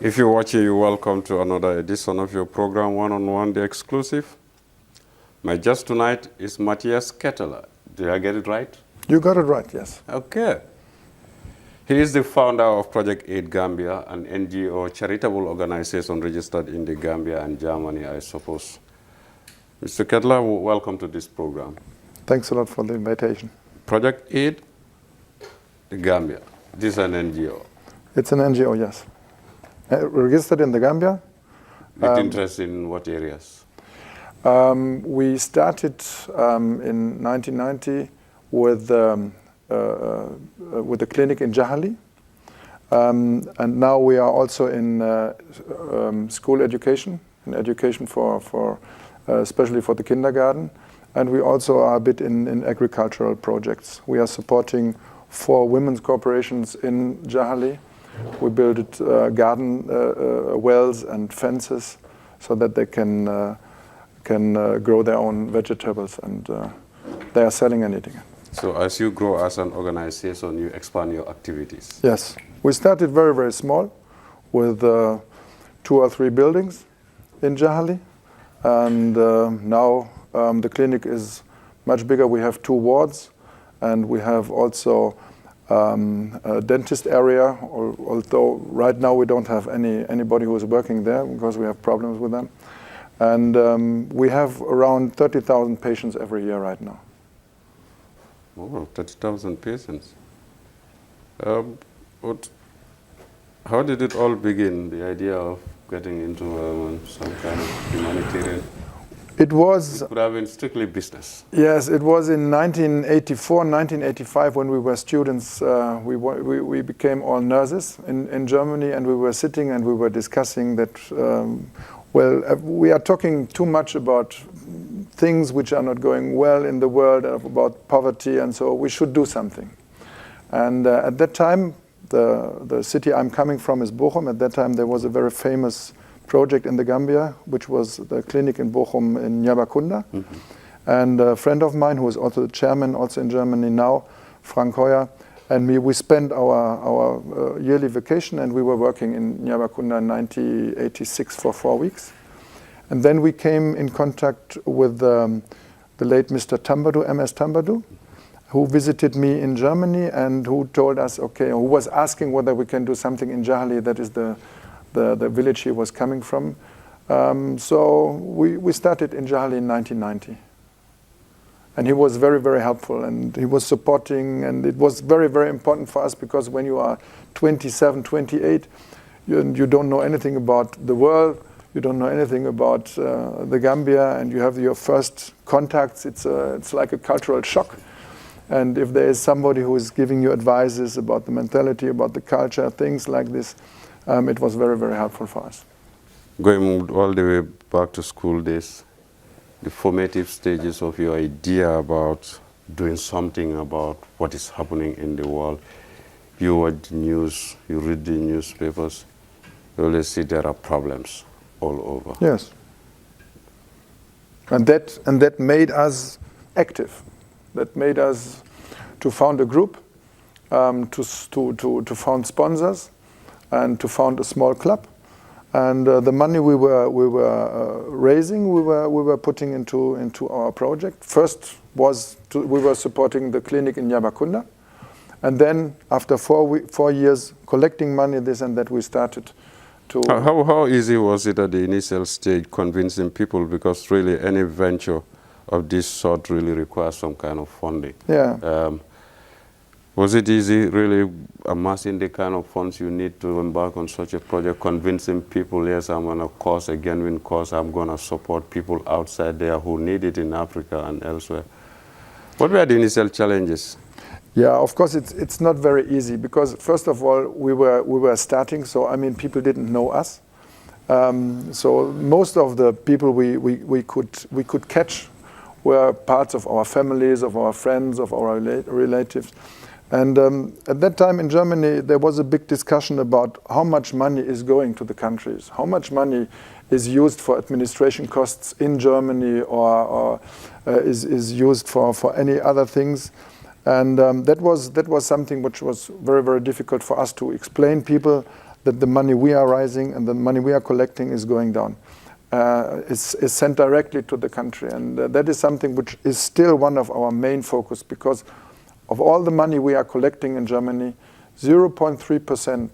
If you're watching, you're welcome to another edition of your program, One-on-One, The Exclusive. My guest tonight is Matthias Ketteler. Did I get it right? You got it right, yes. Okay. He is the founder of Project Aid Gambia, an NGO charitable organization registered in the Gambia and Germany, I suppose. Mr. Ketteler, welcome to this program. Thanks a lot for the invitation. Project Aid the Gambia. This is an NGO. It's an NGO, yes. Registered in the Gambia. With interest in what areas? We started in 1990 with a clinic in Jahali. And now we are also in school education, in education for especially for the kindergarten. And we also are a bit in agricultural projects. We are supporting 4 women's corporations in Jahali. We built garden wells and fences so that they can grow their own vegetables, and they are selling and eating. So as you grow as an organization, you expand your activities? Yes. We started very, very small with 2 or 3 buildings in Jahali. And now the clinic is much bigger. We have 2 wards, and we have also a dentist area, although right now we don't have anybody who is working there because we have problems with them. And we have around 30,000 patients every year right now. Oh, 30,000 patients. How did it all begin, the idea of getting into some kind of humanitarian? It could have been strictly business. Yes, it was in 1984, 1985 when we were students. We became all nurses in Germany, and we were sitting and we were discussing that, we are talking too much about things which are not going well in the world, about poverty, and so we should do something. And at that time, the city I'm coming from is Bochum. At that time, there was a very famous project in the Gambia, which was the clinic in Bochum in Nyabakunda. Mm-hmm. And a friend of mine, who is also the chairman, also in Germany now, Frank Hoyer, and me, we spent our yearly vacation, and we were working in Nyabakunda in 1986 for 4 weeks. And then we came in contact with the late Mr. Tambadu, MS Tambadu, who visited me in Germany and who told us, okay, who was asking whether we can do something in Jahali, that is the village he was coming from. So we started in Jahali in 1990. And he was very, very helpful, and he was supporting, and it was very, very important for us because when you are 27, 28, you don't know anything about the world, you don't know anything about the Gambia, and you have your first contacts. It's like a cultural shock. And if there is somebody who is giving you advices about the mentality, about the culture, things like this, it was very, very helpful for us. Going all the way back to school days, the formative stages of your idea about doing something about what is happening in the world. You watch the news, you read the newspapers, you always see there are problems all over. Yes. And that made us active. That made us to found a group, to found sponsors, and to found a small club. And the money we were raising, we were putting into our project. First we were supporting the clinic in Nyabakunda, and then after 4 years collecting money, this and that, we started to. How easy was it at the initial stage convincing people, because really any venture of this sort really requires some kind of funding? Yeah. Was it easy, really, amassing the kind of funds you need to embark on such a project, convincing people, yes, I'm going to cause a genuine cause, I'm going to support people outside there who need it in Africa and elsewhere? What were the initial challenges? Yeah, of course, it's not very easy, because first of all, we were starting, so I mean, people didn't know us. So most of the people we could catch were parts of our families, of our friends, of our relatives. And at that time in Germany, there was a big discussion about how much money is going to the countries, how much money is used for administration costs in Germany, or is used for any other things. And that was something which was very, very difficult for us to explain people that the money we are raising and the money we are collecting is going down. Is sent directly to the country, and that is something which is still one of our main focus, because of all the money we are collecting in Germany, 0.3%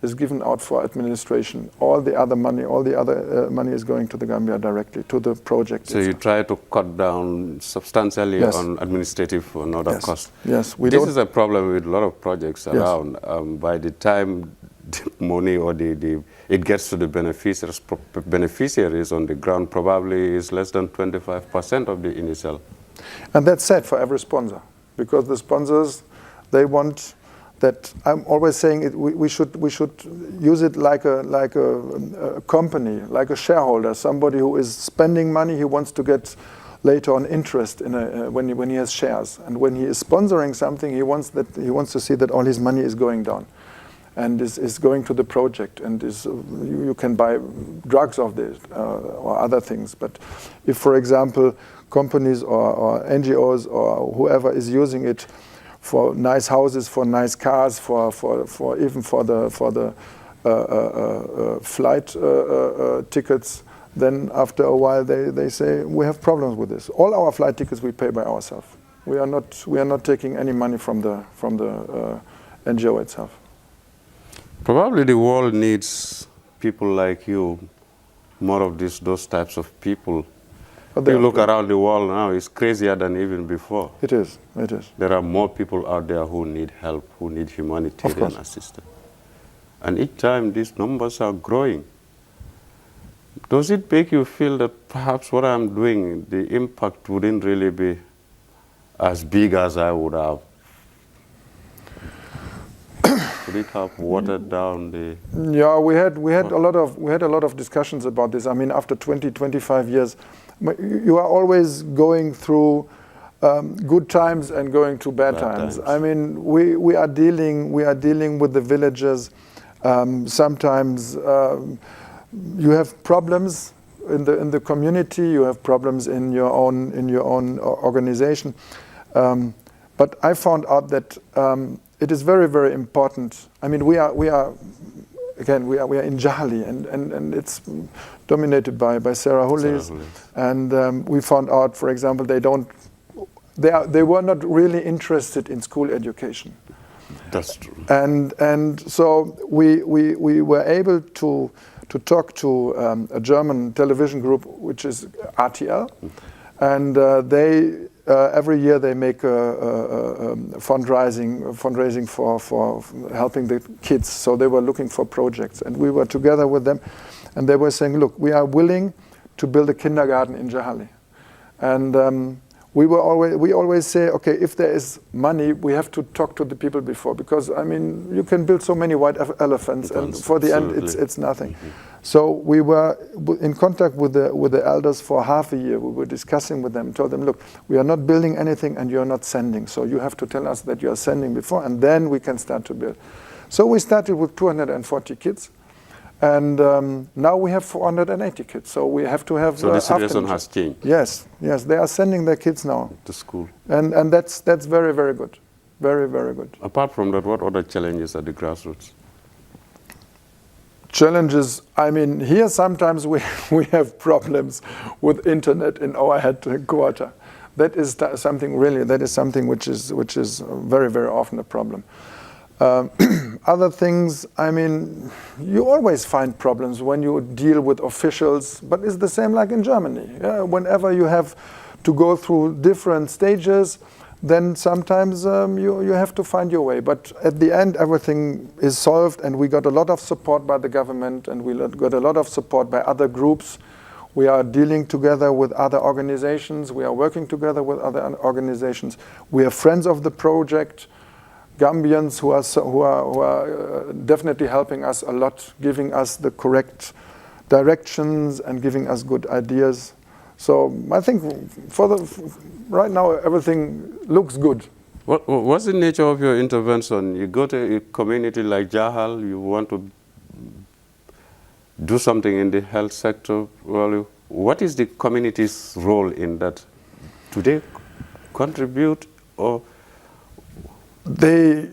is given out for administration. All the other money is going to the Gambia directly, to the project. So you try to cut down substantially on administrative and other costs. Yes, this is a problem with a lot of projects around. By the time the money or it gets to the beneficiaries on the ground, probably is less than 25% of the initial. And that's sad for every sponsor, because the sponsors, they want that. I'm always saying we should use it like a company, like a shareholder, somebody who is spending money, he wants to get later on interest in when he has shares, and when he is sponsoring something, he wants to see that all his money is going down and is going to the project, and you can buy drugs of this or other things. But if, for example, companies or NGOs or whoever is using it for nice houses, for nice cars, for even for the flight tickets, then after a while they say we have problems with this. All our flight tickets we pay by ourselves. We are not taking any money from the NGO itself. Probably the world needs people like you, more of those types of people. You look around the world now, it's crazier than even before. It is. There are more people out there who need help, who need humanitarian assistance. And each time these numbers are growing. Does it make you feel that perhaps what I'm doing, the impact wouldn't really be as big as I would have? Would it have watered down the? Yeah, we had a lot of discussions about this. I mean, after 20-25 years, you are always going through good times and going through bad times. I mean, we are dealing with the villagers. Sometimes you have problems in the community. You have problems in your own organization. But I found out that it is very, very important. I mean, we are in Jahali, and it's dominated by Sarah Hullis. And we found out, for example, they were not really interested in school education. That's true. And so we were able to talk to a German television group, which is RTL, and they every year they make fundraising for helping the kids. So they were looking for projects, and we were together with them, and they were saying, look, we are willing to build a kindergarten in Jahali. And we always say, okay, if there is money, we have to talk to the people before, because I mean, you can build so many white elephants, and for the end, it's nothing. So we were in contact with the elders for half a year. We were discussing with them, told them, look, we are not building anything, and you are not sending. So you have to tell us that you are sending before, and then we can start to build. So we started with 240 kids. And now we have 480 kids, so we have to have. So the situation has changed. Yes, they are sending their kids now to school, and that's very, very good, very, very good. Apart from that, what other challenges at the grassroots? Challenges. I mean, here sometimes we have problems with internet in our headquarters. That is something really. That is something which is very, very often a problem. Other things, I mean, you always find problems when you deal with officials, but it's the same like in Germany. Yeah? Whenever you have to go through different stages, then sometimes you have to find your way. But at the end, everything is solved, and we got a lot of support by the government, and we got a lot of support by other groups. We are dealing together with other organizations. We are working together with other organizations. We are friends of the project. Gambians who are definitely helping us a lot, giving us the correct directions and giving us good ideas. So I think right now everything looks good. What's the nature of your intervention? You go to a community like Jahal, you want to do something in the health sector. Well, what is the community's role in that? Do they contribute, or? They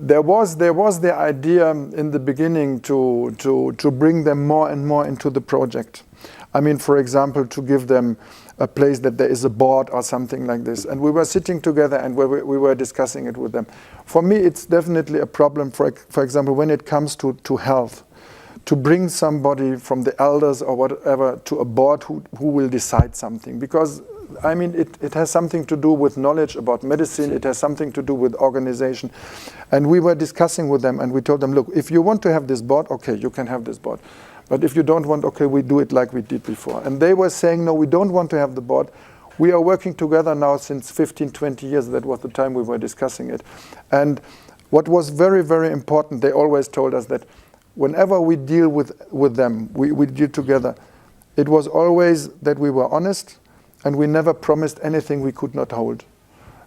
there was the idea in the beginning to bring them more and more into the project. I mean, for example, to give them a place that there is a board or something like this. And we were sitting together and we were discussing it with them. For me, it's definitely a problem, for example, when it comes to health, to bring somebody from the elders or whatever to a board who will decide something. Because, I mean, it has something to do with knowledge about medicine, it has something to do with organization. And we were discussing with them and we told them, look, if you want to have this board, okay, you can have this board. But if you don't want, okay, we do it like we did before. And they were saying, no, we don't want to have the board. We are working together now since 15, 20 years. That was the time we were discussing it. And what was very, very important, they always told us that whenever we deal with them, we deal together, it was always that we were honest and we never promised anything we could not hold.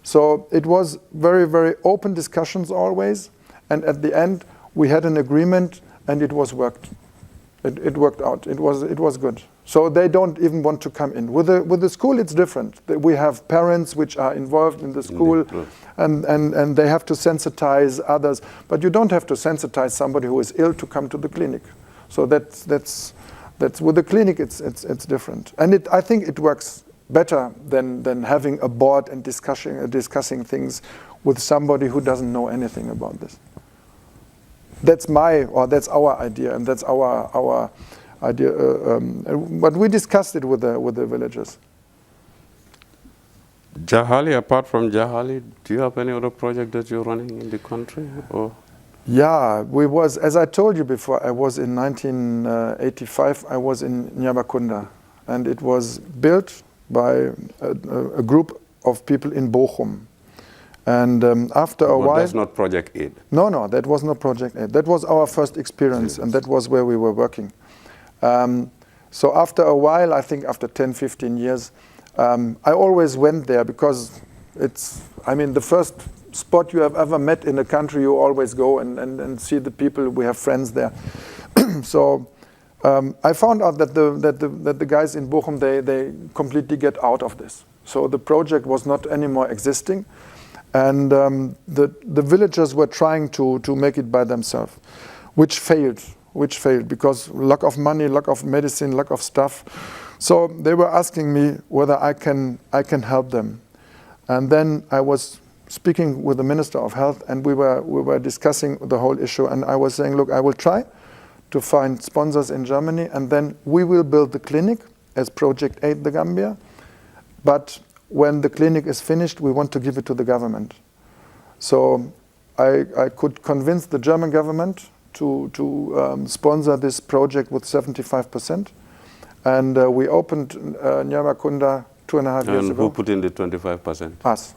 So it was very, very open discussions always. And at the end, we had an agreement and it was worked. It worked out. It was good. So they don't even want to come in. With the school, it's different. We have parents which are involved in the school, and they have to sensitize others. But you don't have to sensitize somebody who is ill to come to the clinic. So that's with the clinic, it's different. And I think it works better than having a board and discussing things with somebody who doesn't know anything about this. That's that's our idea, and that's our idea. But we discussed it with the villagers. Jahali, apart from Jahali, do you have any other project that you're running in the country? Or? Yeah, as I told you before, I was in 1985, I was in Nyabakunda, and it was built by a group of people in Bochum. And after a while... That's not Project Aid? No, that was not Project Aid. That was our first experience, and that was where we were working. So after a while, I think after 10, 15 years, I always went there because the first spot you have ever met in a country, you always go and see the people. We have friends there. So I found out that the guys in Bochum, they completely get out of this. So the project was not anymore existing. And the villagers were trying to make it by themselves, which failed because lack of money, lack of medicine, lack of stuff. So they were asking me whether I can help them. And then I was speaking with the Minister of Health, and we were discussing the whole issue. And I was saying, look, I will try to find sponsors in Germany, and then we will build the clinic as Project Aid The Gambia. But when the clinic is finished, we want to give it to the government. So I could convince the German government to sponsor this project with 75%. And we opened Nyabakunda 2.5 years ago. And who put in the 25%? Us.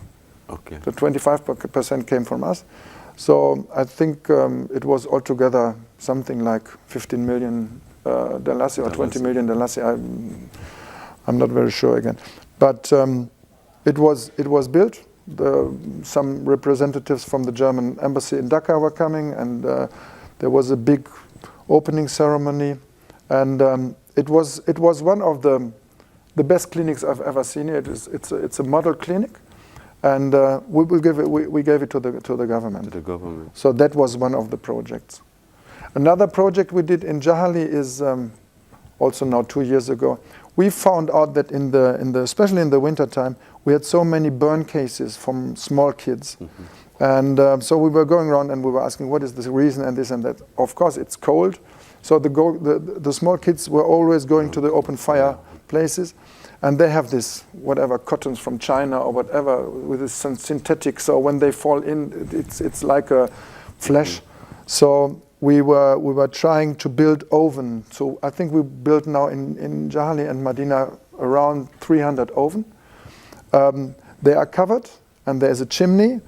Okay. The 25% came from us. So I think it was altogether something like 15 million Dalasi or 20 million Dalasi. I'm not very sure again. But it was built. Some representatives from the German embassy in Dhaka were coming, and there was a big opening ceremony. And it was one of the best clinics I've ever seen. It's a model clinic, and we gave it to the government. To the government. So that was one of the projects. Another project we did in Jahali is also now 2 years ago. We found out that especially in the winter time, we had so many burn cases from small kids. Mm-hmm. And so we were going around and we were asking, what is the reason and this and that? Of course, it's cold. So the small kids were always going to the open fire places. And they have this, whatever, cottons from China or whatever, with this synthetic. So when they fall in, it's like a flesh. Mm-hmm. So we were trying to build oven. So I think we built now in Jahali and Medina around 300 oven. They are covered, and there's a chimney,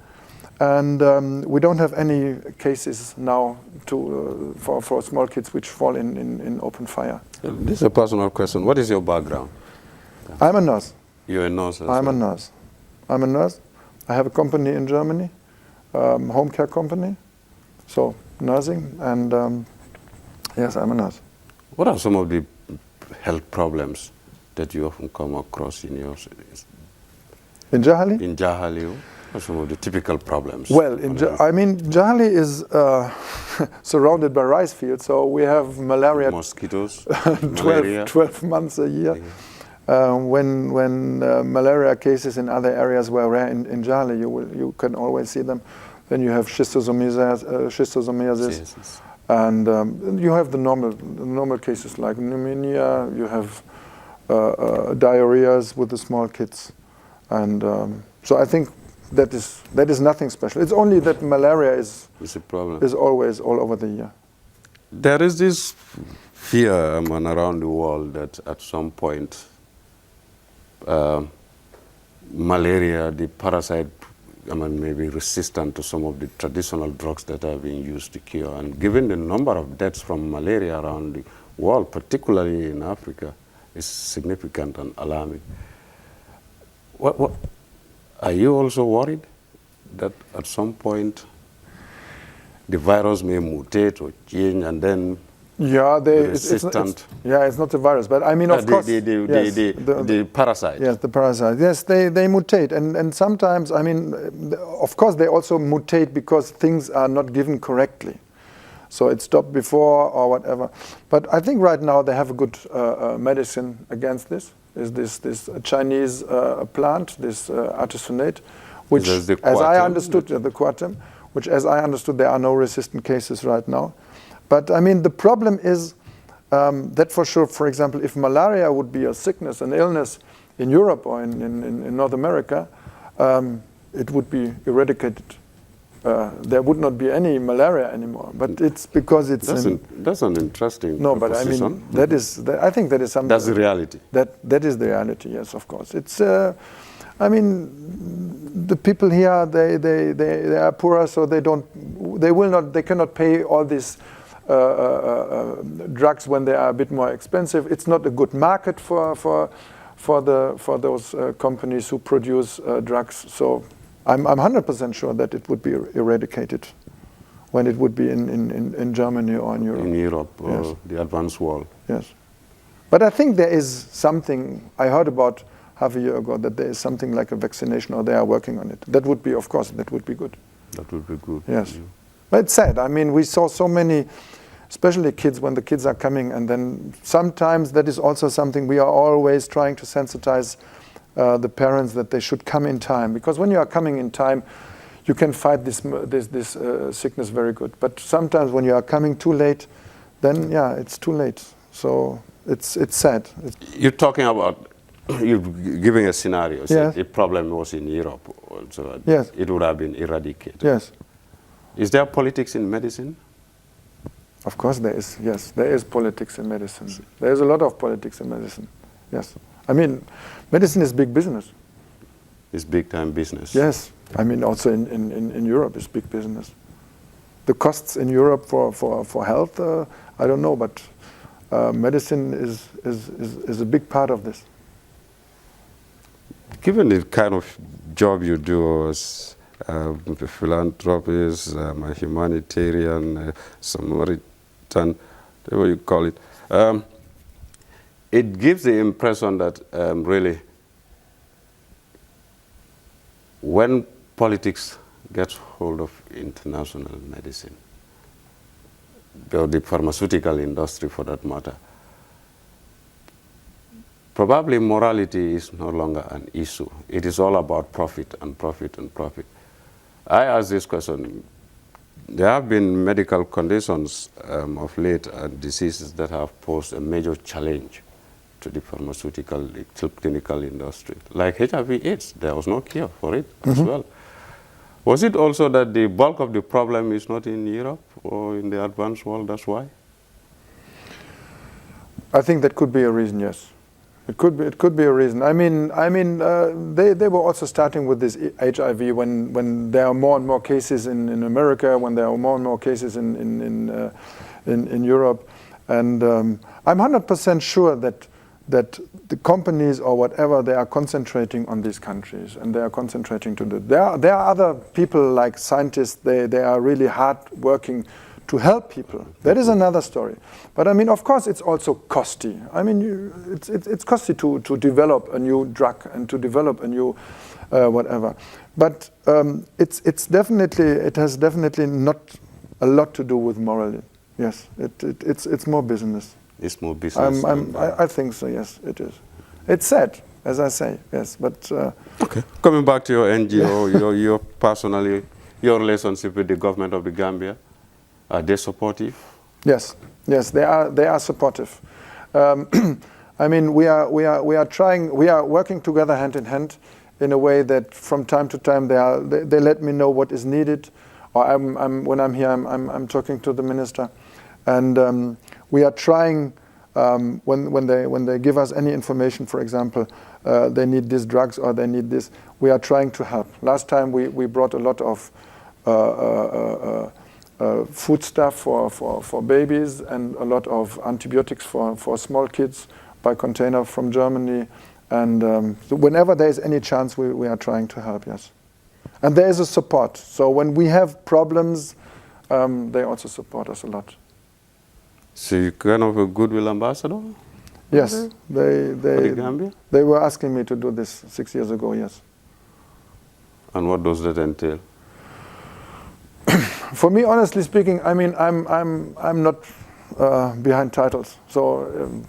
and we don't have any cases now for small kids which fall in open fire. This is a personal question. What is your background? I'm a nurse. You're a nurse as I'm well? a nurse. I'm a nurse. I have a company in Germany, home care company. So nursing, and yes, I'm a nurse. What are some of the health problems that you often come across in your cities? In Jahali? In Jahali. What are some of the typical problems? Well, I mean, Jali is surrounded by rice fields, so we have malaria. Mosquitoes, 12 months a year. When malaria cases in other areas were rare in Jali, you can always see them. Then you have schistosomiasis, yes. and you have the normal cases like pneumonia. You have diarrheas with the small kids, and so I think that is nothing special. It's only that malaria is a problem. Is always all over the year. There is this fear around the world that at some point malaria, the parasite, may be resistant to some of the traditional drugs that are being used to cure. And given the number of deaths from malaria around the world, particularly in Africa, is significant and alarming. What are you also worried that at some point the virus may mutate or change and then resistant? It's not the virus, but I mean, of course, the parasite. Yes, the parasite. Yes, they mutate, and sometimes, I mean, of course, they also mutate because things are not given correctly. So it stopped before or whatever. But I think right now they have a good medicine against this. Is this Chinese plant, this artesunate, which, as I understood, the quartem, which, as I understood, there are no resistant cases right now. But I mean, the problem is that for sure, for example, if malaria would be a sickness, an illness in Europe or in North America, it would be eradicated. There would not be any malaria anymore. But it's because it's that's an interesting no, but I mean I think that is something. That's the reality. That is the reality. Yes, of course. It's I mean, the people here they are poorer, so they cannot pay all these drugs when they are a bit more expensive. It's not a good market for those companies who produce drugs. So I'm 100% sure that it would be eradicated when it would be in Germany or in Europe. In Europe or the advanced world. Yes. But I think there is something, I heard about half a year ago, that there is something like a vaccination, or they are working on it. That would be, of course, that would be good. That would be good. Yes. Yeah. But it's sad. I mean, we saw so many, especially kids, when the kids are coming, and then sometimes that is also something we are always trying to sensitize the parents that they should come in time, because when you are coming in time, you can fight this sickness very good. But sometimes when you are coming too late, then it's too late. So it's sad. You're talking about, you're giving a scenario. Yes. So the problem was in Europe, so yes, it would have been eradicated. Yes. Is there politics in medicine? Of course there is. Yes, there is politics in medicine. There is a lot of politics in medicine. Yes. I mean, medicine is big business. It's big time business. Yes. I mean, also in Europe it's big business. The costs in Europe for health, I don't know, but medicine is a big part of this. Given the kind of job you do as a philanthropist, a humanitarian, Samaritan, whatever you call it, it gives the impression that really when politics gets hold of international medicine, or the pharmaceutical industry for that matter, probably morality is no longer an issue. It is all about profit and profit and profit. I ask this question. There have been medical conditions of late and diseases that have posed a major challenge to the pharmaceutical, clinical industry. Like HIV/AIDS, there was no cure for it as well. Was it also that the bulk of the problem is not in Europe or in the advanced world, that's why? I think that could be a reason, yes. It could be a reason. I mean, they were also starting with this HIV when there are more and more cases in America, when there are more and more cases in Europe, and I'm 100% sure that the companies or whatever, they are concentrating on these countries, and they are concentrating to there are other people like scientists. They are really hard working to help people. That is another story. But I mean, of course, it's also costly. I mean, it's costly to develop a new drug and to develop a new whatever. But it has definitely not a lot to do with morally. Yes, it's more business. It's more business. I think so. Yes, it is. It's sad, as I say. Yes, but okay. Coming back to your NGO, your personally, your relationship with the government of the Gambia, are they supportive? Yes, they are supportive. I mean, we are working together hand in hand in a way that from time to time they let me know what is needed, or when I'm here I'm talking to the minister, and we are trying when they give us any information, for example, they need these drugs or they need this, we are trying to help. Last time we brought a lot of food stuff for babies and a lot of antibiotics for small kids by container from Germany. And so whenever there is any chance, we are trying to help, yes. And there is a support. So when we have problems, they also support us a lot. So you're kind of a goodwill ambassador? Yes. For the Gambia? They were asking me to do this 6 years ago, yes. And what does that entail? For me, honestly speaking, I mean, I'm not behind titles. So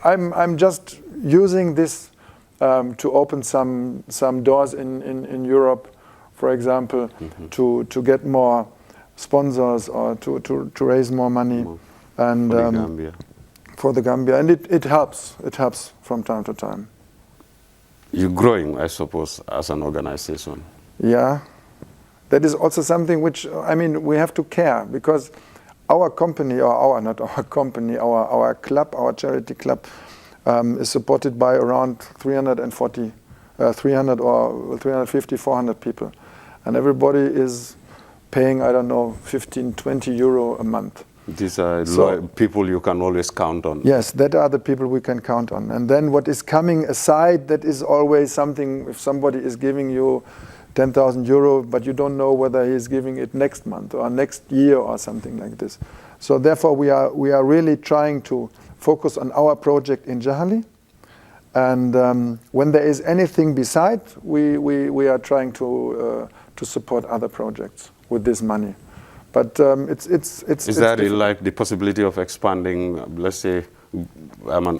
I'm just using this to open some doors in Europe, for example, to get more sponsors or to raise more money, and for the Gambia, and it helps. It helps from time to time. You're growing, I suppose, as an organization. Yeah, that is also something which, I mean, we have to care, because our company, or not our company, our club, our charity club, is supported by around 300 or 350, 400 people. And everybody is paying, I don't know, 15, 20 euro a month. These are people you can always count on. Yes, that are the people we can count on. And then what is coming aside, that is always something, if somebody is giving you 10,000 euro, but you don't know whether he is giving it next month or next year or something like this. So therefore we are really trying to focus on our project in Jahali. And when there is anything beside, we are trying to support other projects with this money. But it's that like the possibility of expanding, let's say,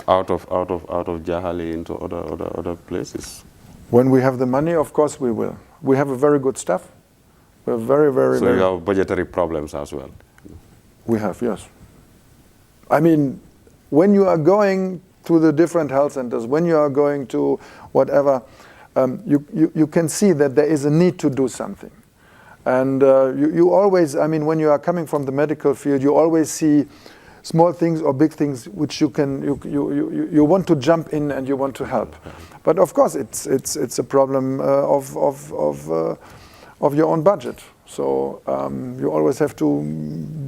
out of Jahali into other places? When we have the money, of course we will. We have a very good staff. We're very. So you have budgetary problems as well? We have, yes. I mean, when you are going to the different health centers, when you are going to whatever, you can see that there is a need to do something. And you always, I mean, when you are coming from the medical field, you always see small things or big things which you want to jump in and you want to help. But of course, it's a problem of your own budget. So you always have to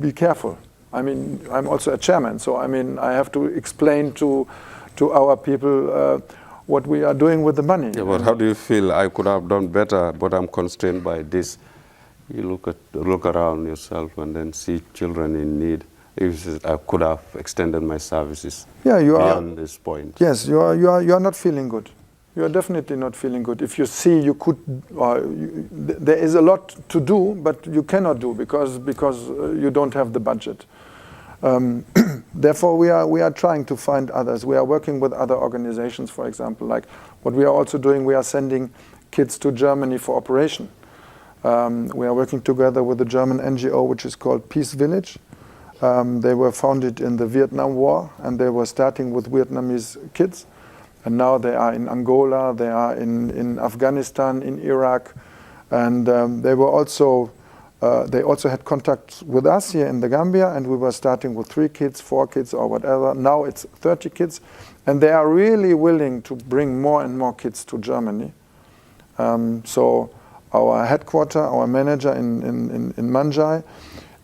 be careful. I mean, I'm also a chairman, so I mean, I have to explain to our people what we are doing with the money. Yeah, but how do you feel? I could have done better, but I'm constrained by this. You look around yourself and then see children in need. I could have extended my services beyond this point. Yes, you are not feeling good. You are definitely not feeling good. If you see you could, there is a lot to do, but you cannot do because you don't have the budget. Therefore, we are trying to find others. We are working with other organizations, for example, like what we are also doing. We are sending kids to Germany for operation. We are working together with the German NGO, which is called Peace Village. They were founded in the Vietnam War, and they were starting with Vietnamese kids. And now they are in Angola, they are in Afghanistan, in Iraq. And they also had contact with us here in the Gambia, and we were starting with 3 kids, 4 kids, or whatever. Now it's 30 kids. And they are really willing to bring more and more kids to Germany. So our headquarter, our manager in Manjai,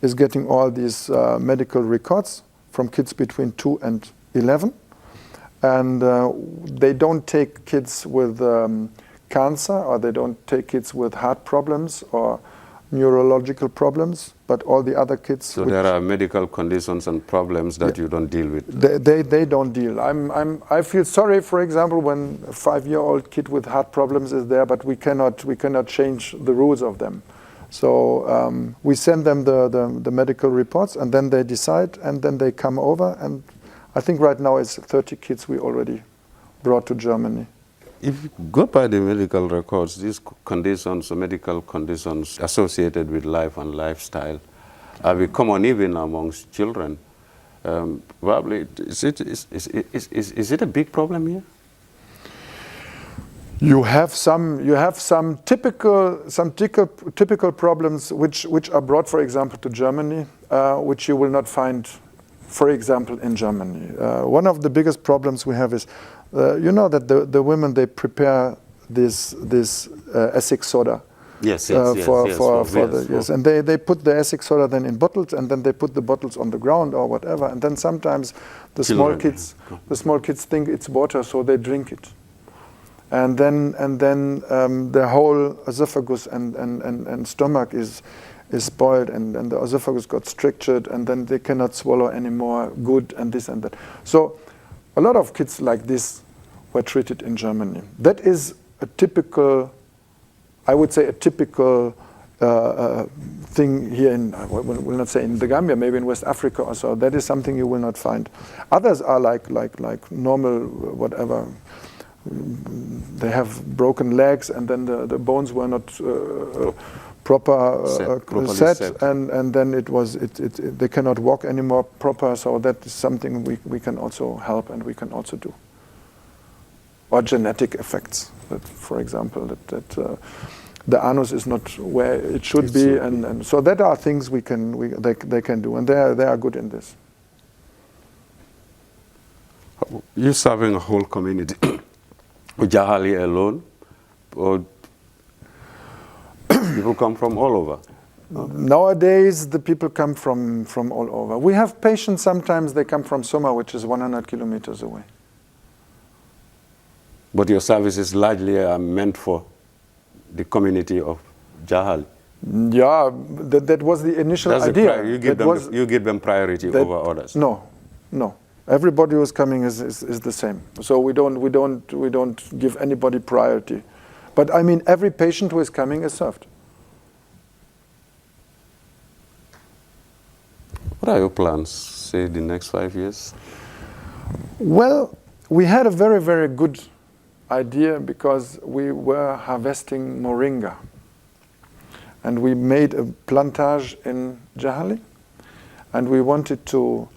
is getting all these medical records from kids between 2 and 11. And they don't take kids with cancer, or they don't take kids with heart problems or neurological problems, but all the other kids. So there are medical conditions and problems that you don't deal with. They don't deal. I feel sorry, for example, when a 5-year-old kid with heart problems is there, but we cannot change the rules of them. So we send them the medical reports, and then they decide, and then they come over. And I think right now it's 30 kids we already brought to Germany. If you go by the medical records, these conditions, medical conditions associated with life and lifestyle, are common even amongst children. Probably, is it a big problem here? You have some typical problems which are brought, for example, to Germany, which you will not find, for example, in Germany. One of the biggest problems we have is, you know that the women, they prepare this Essig soda. Yes, and they put the Essig soda then in bottles, and then they put the bottles on the ground or whatever, and then sometimes the small kids think it's water, so they drink it. And then the whole esophagus and stomach is spoiled, and the esophagus got strictured, and then they cannot swallow anymore good, and this and that. So a lot of kids like this were treated in Germany. That is a typical, I would say, a typical thing here in, I will not say in the Gambia, maybe in West Africa or so. That is something you will not find. Others are like normal, whatever. They have broken legs, and then the bones were not proper set, and then they cannot walk anymore proper. So that is something we can also help, and we can also do. Or genetic effects, that, for example, that the anus is not where it should be, and so that are things they can do, and they are good in this. You're serving a whole community. Jahali alone, or people come from all over? Nowadays, the people come from all over. We have patients, sometimes they come from Soma, which is 100 kilometers away. But your services largely are meant for the community of Jahali? Yeah, that was the initial idea. You give them priority over others? No. Everybody who is coming is the same. So we don't give anybody priority. But I mean, every patient who is coming is served. What are your plans, say, the next 5 years? Well, we had a very, very good idea because we were harvesting Moringa. And we made a plantage in Jahali. And we wanted to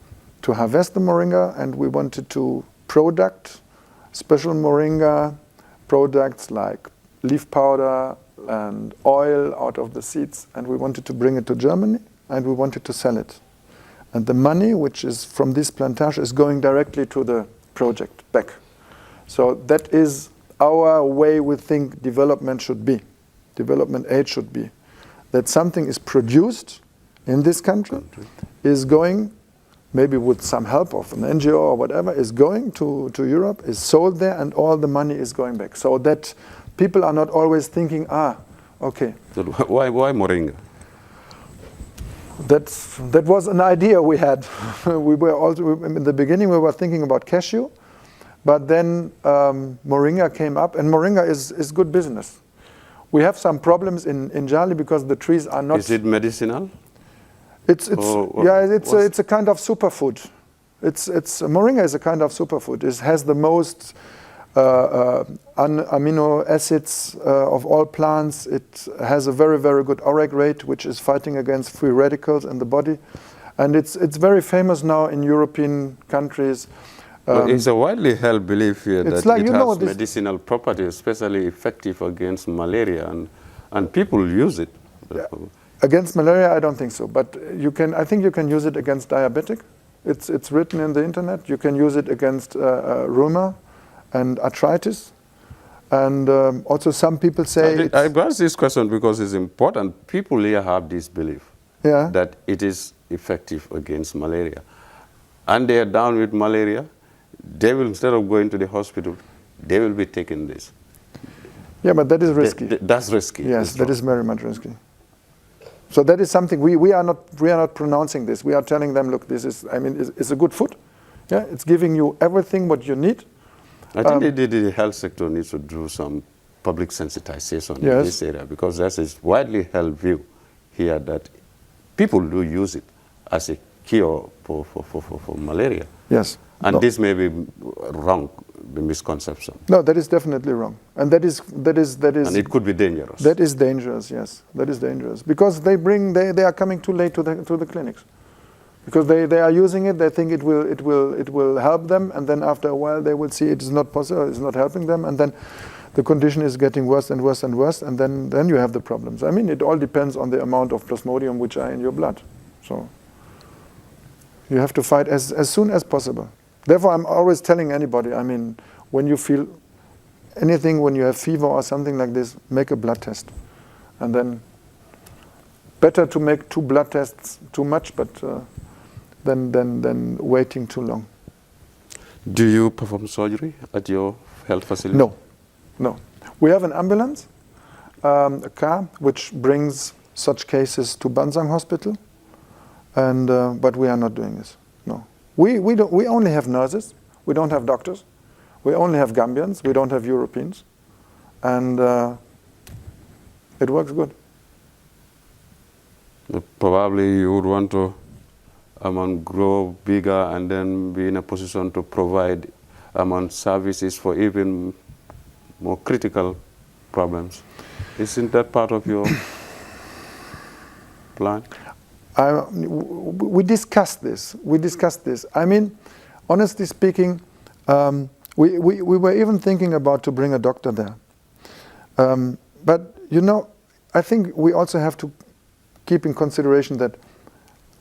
harvest the Moringa, and we wanted to product special Moringa products like leaf powder and oil out of the seeds, and we wanted to bring it to Germany, and we wanted to sell it. And the money which is from this plantage is going directly to the project back. So that is our way we think development should be, development aid should be. That something is produced in this country, is going, maybe with some help of an NGO or whatever, is going to Europe, is sold there, and all the money is going back. So that people are not always thinking, okay. So why Moringa? That was an idea we had. We were also, in the beginning we were thinking about cashew, but then Moringa came up, and Moringa is good business. We have some problems in Jahali because the trees are not... Is it medicinal? It's a kind of superfood. Moringa is a kind of superfood. It has the most amino acids of all plants. It has a very, very good ORAC rate, which is fighting against free radicals in the body, and it's very famous now in European countries. But it's a widely held belief here that like, it has medicinal properties, especially effective against malaria, and people use it. Yeah. Against malaria, I don't think so, but I think you can use it against diabetic. It's written in the internet. You can use it against rheuma and arthritis, and also some people say... I asked this question because it's important. People here have this belief that it is effective against malaria, and they are down with malaria. They will, instead of going to the hospital, they will be taking this. Yeah, but that is risky. That's risky. Yes, that is very much risky. So that is something we are not pronouncing this. We are telling them, look, this is, I mean, it's a good food. Yeah, it's giving you everything what you need. I think the health sector needs to do some public sensitization in this area, because that's a widely held view here that people do use it as a cure for malaria. Yes. And this may be wrong, the misconception. No, that is definitely wrong. And that is. And it could be dangerous. That is dangerous, yes. That is dangerous. Because they are coming too late to the clinics. Because they are using it, they think it will help them, and then after a while they will see it is not possible, it's not helping them, and then the condition is getting worse and worse and worse, and then you have the problems. I mean, it all depends on the amount of plasmodium which are in your blood. So you have to fight as soon as possible. Therefore, I'm always telling anybody, I mean, when you feel anything, when you have fever or something like this, make a blood test. And then better to make 2 blood tests too much, but than waiting too long. Do you perform surgery at your health facility? No. We have an ambulance, a car, which brings such cases to Bansang Hospital, and but we are not doing this. No. We only have nurses. We don't have doctors. We only have Gambians. We don't have Europeans, and it works good. Probably you would want to grow bigger and then be in a position to provide services for even more critical problems. Isn't that part of your plan? We discussed this. I mean, honestly speaking, we were even thinking about to bring a doctor there. But, you know, I think we also have to keep in consideration that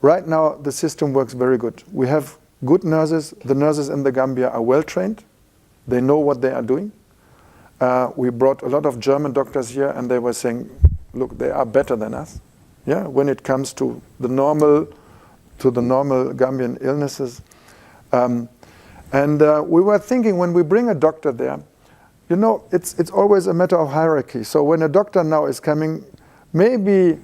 right now the system works very good. We have good nurses. The nurses in the Gambia are well trained. They know what they are doing. We brought a lot of German doctors here, and they were saying, look, they are better than us. Yeah, when it comes to the normal Gambian illnesses. We were thinking, when we bring a doctor there, you know, it's always a matter of hierarchy. So when a doctor now is coming, maybe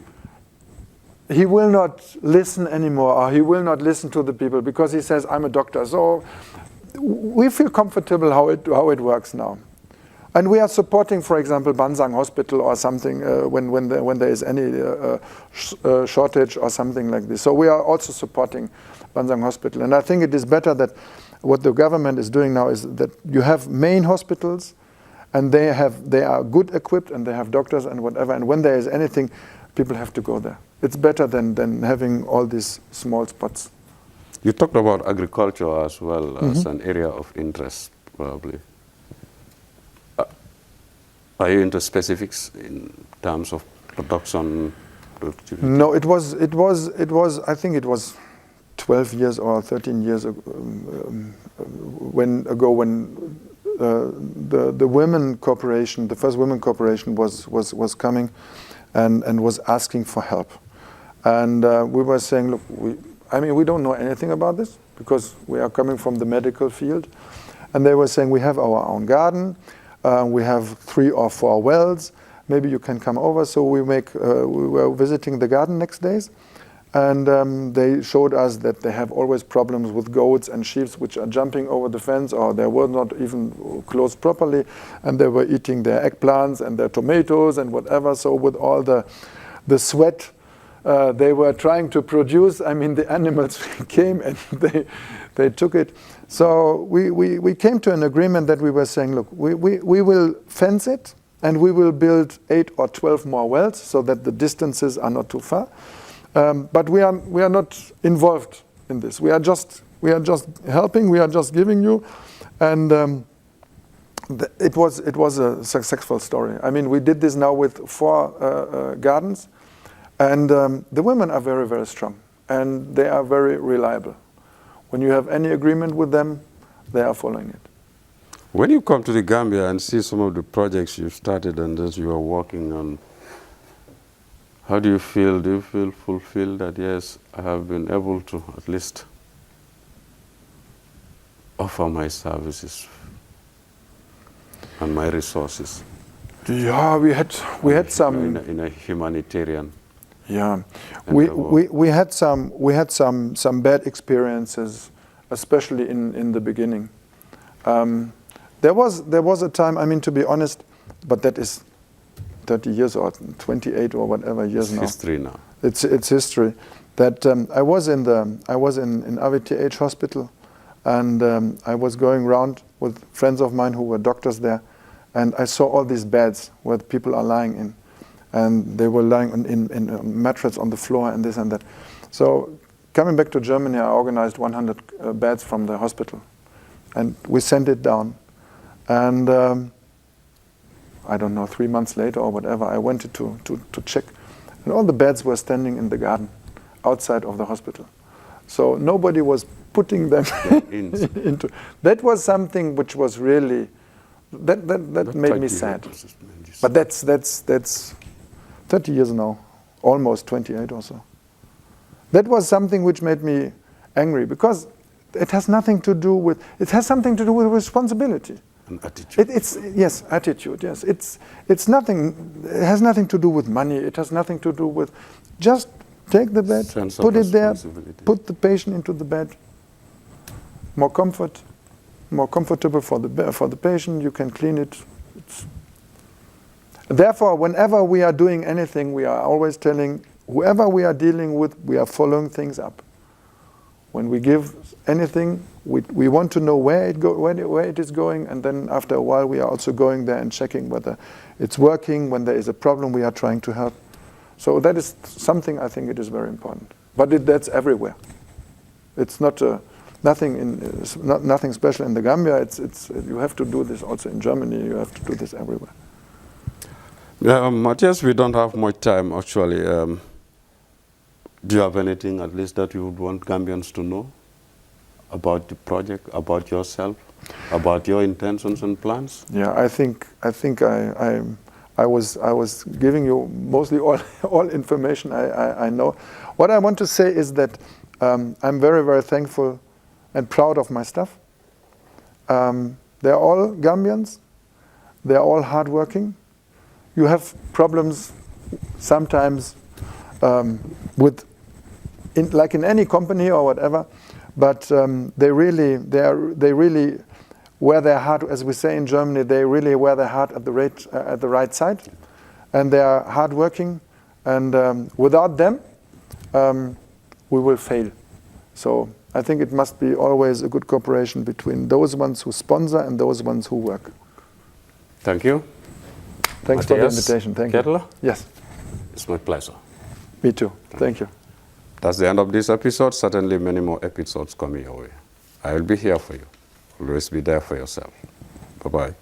he will not listen anymore, or he will not listen to the people because he says, I'm a doctor. So we feel comfortable how it works now. And we are supporting, for example, Bansang Hospital or something when there is any shortage or something like this. So we are also supporting Bansang Hospital. And I think it is better that what the government is doing now is that you have main hospitals, and they are good equipped, and they have doctors and whatever. And when there is anything, people have to go there. It's better than having all these small spots. You talked about agriculture as well as an area of interest, probably. Are you into specifics in terms of production? Productivity? No, it was. I think it was 12 years or 13 years ago, when the women corporation, the first women corporation, was coming, and was asking for help, and we were saying, look, we don't know anything about this because we are coming from the medical field, and they were saying, we have our own garden. We have 3 or 4 wells. Maybe you can come over. So we were visiting the garden next days, and they showed us that they have always problems with goats and sheep which are jumping over the fence, or they were not even closed properly, and they were eating their eggplants and their tomatoes and whatever. So with all the sweat they were trying to produce, the animals came and they took it. So we came to an agreement that we were saying, look, we will fence it, and we will build 8 or 12 more wells so that the distances are not too far. But we are not involved in this. We are just helping. We are just giving you, and it was a successful story. We did this now with 4 gardens, and the women are very, very strong, and they are very reliable. When you have any agreement with them, they are following it. When you come to the Gambia and see some of the projects you've started and that you are working on, how do you feel? Do you feel fulfilled that, yes, I have been able to at least offer my services and my resources? Yeah, we had some in a humanitarian. Yeah, we had some bad experiences, especially in the beginning. There was a time, I mean, to be honest, but that is 30 years or 28 or whatever years now. It's history now. It's history. That I was in RVTH hospital, and I was going around with friends of mine who were doctors there, and I saw all these beds where people are lying in, and they were lying in a mattress on the floor and this and that. So coming back to Germany, I organized 100 beds from the hospital, and we sent it down, and I don't know, 3 months later or whatever, I went to check, and all the beds were standing in the garden outside of the hospital. So nobody was putting them into. That was something which was really, that made me sad. But that's 30 years now, almost 28 or so. That was something which made me angry, because it has nothing to do with, it has something to do with responsibility. An attitude. Yes, attitude, yes. It's nothing, it has nothing to do with money, it has nothing to do with, just take the bed, put it there, put the patient into the bed. More comfortable for the patient, you can clean it. Therefore, whenever we are doing anything, we are always telling whoever we are dealing with, we are following things up. When we give anything, we want to know where it is going, and then after a while we are also going there and checking whether it's working. When there is a problem, we are trying to help. So that is something I think it is very important. But that's everywhere. It's not nothing special in the Gambia. You have to do this also in Germany. You have to do this everywhere. Matthias, we don't have much time actually. Do you have anything at least that you would want Gambians to know about the project, about yourself, about your intentions and plans? Yeah, I think I was giving you mostly all information I know. What I want to say is that I'm very, very thankful and proud of my staff. They're all Gambians. They're all hardworking. You have problems sometimes like in any company or whatever, but they really wear their heart, as we say in Germany, they really wear their heart at the right side, and they are hardworking, and without them, we will fail. So I think it must be always a good cooperation between those ones who sponsor and those ones who work. Thank you. Thanks for the invitation. Thank Ketteler? you. Yes. It's my pleasure. Me too. Thank you. That's the end of this episode. Certainly many more episodes coming your way. I will be here for you. Always be there for yourself. Bye-bye.